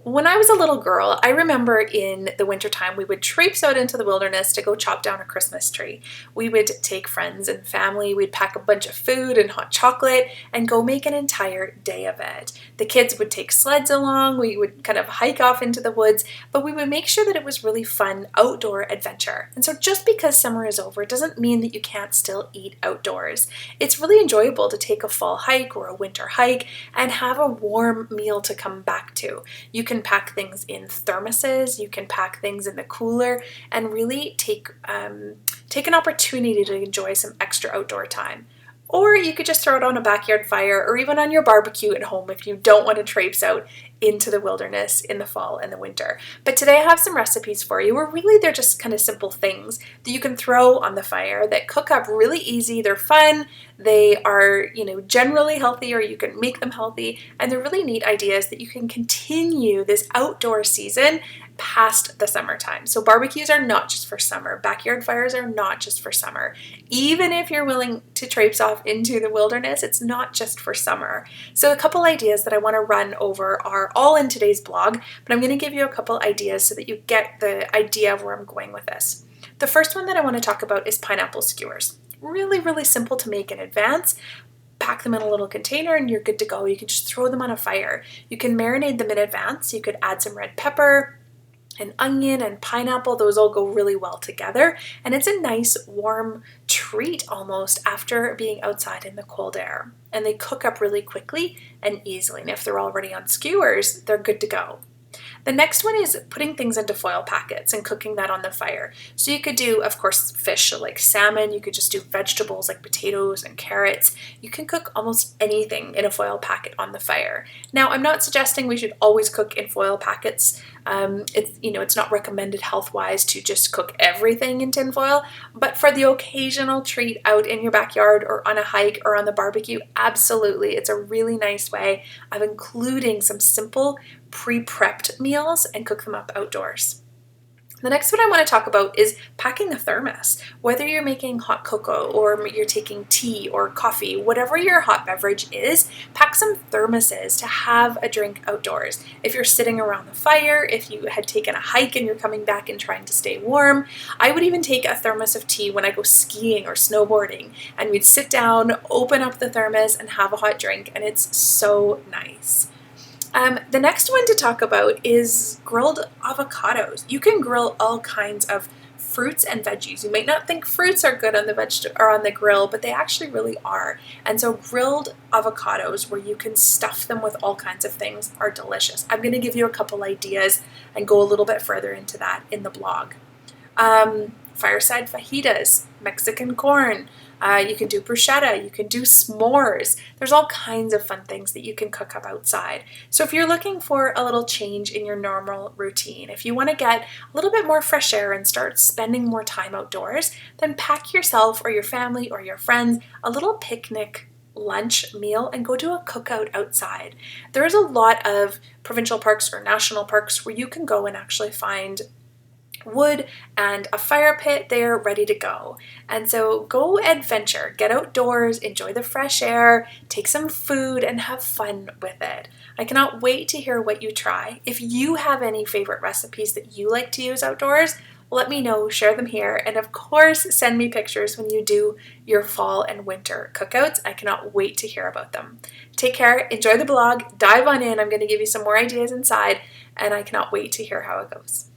When I was a little girl, I remember in the wintertime we would traipse out into the wilderness to go chop down a Christmas tree. We would take friends and family, we'd pack a bunch of food and hot chocolate and go make an entire day of it. The kids would take sleds along, we would kind of hike off into the woods, but we would make sure that it was really fun outdoor adventure. And so just because summer is over doesn't mean that you can't still eat outdoors. It's really enjoyable to take a fall hike or a winter hike and have a warm meal to come back to. You can pack things in thermoses, you can pack things in the cooler, and really take an opportunity to enjoy some extra outdoor time. Or you could just throw it on a backyard fire or even on your barbecue at home if you don't want to traipse out into the wilderness in the fall and the winter. But today I have some recipes for you where really they're just kind of simple things that you can throw on the fire that cook up really easy. They're fun, they are, generally healthy, or you can make them healthy, and they're really neat ideas that you can continue this outdoor season past the summertime. So barbecues are not just for summer. Backyard fires are not just for summer. Even if you're willing to traipse off into the wilderness, it's not just for summer. So a couple ideas that I want to run over are all in today's blog, but I'm going to give you a couple ideas so that you get the idea of where I'm going with this. The first one that I want to talk about is pineapple skewers. Really, really simple to make in advance. Pack them in a little container and you're good to go. You can just throw them on a fire. You can marinate them in advance. You could add some red pepper, and onion and pineapple, those all go really well together, and it's a nice warm treat almost after being outside in the cold air. And they cook up really quickly and easily, and if they're already on skewers, they're good to go. The next one is putting things into foil packets and cooking that on the fire. So you could do, of course, fish like salmon. You could just do vegetables like potatoes and carrots. You can cook almost anything in a foil packet on the fire. Now, I'm not suggesting we should always cook in foil packets. It's not recommended health-wise to just cook everything in tin foil, but for the occasional treat out in your backyard or on a hike or on the barbecue, absolutely. It's a really nice way of including some simple pre-prepped meals and cook them up outdoors. The next one I want to talk about is packing a thermos. Whether you're making hot cocoa or you're taking tea or coffee, whatever your hot beverage is, pack some thermoses to have a drink outdoors. If you're sitting around the fire, if you had taken a hike and you're coming back and trying to stay warm, I would even take a thermos of tea when I go skiing or snowboarding, and we'd sit down, open up the thermos, and have a hot drink, and it's so nice. The next one to talk about is grilled avocados. You can grill all kinds of fruits and veggies. You might not think fruits are good on the grill, but they actually really are. And so grilled avocados, where you can stuff them with all kinds of things, are delicious. I'm going to give you a couple ideas and go a little bit further into that in the blog. Fireside fajitas, Mexican corn. You can do bruschetta, you can do s'mores. There's all kinds of fun things that you can cook up outside. So if you're looking for a little change in your normal routine, if you want to get a little bit more fresh air and start spending more time outdoors, then pack yourself or your family or your friends a little picnic lunch meal and go do a cookout outside. There's a lot of provincial parks or national parks where you can go and actually find wood and a fire pit there ready to go. And so go adventure, get outdoors, enjoy the fresh air, take some food, and have fun with it. I cannot wait to hear what you try. If you have any favorite recipes that you like to use outdoors, let me know, share them here, and of course send me pictures when you do your fall and winter cookouts. I cannot wait to hear about them. Take care, enjoy the blog, dive on in. I'm going to give you some more ideas inside, and I cannot wait to hear how it goes.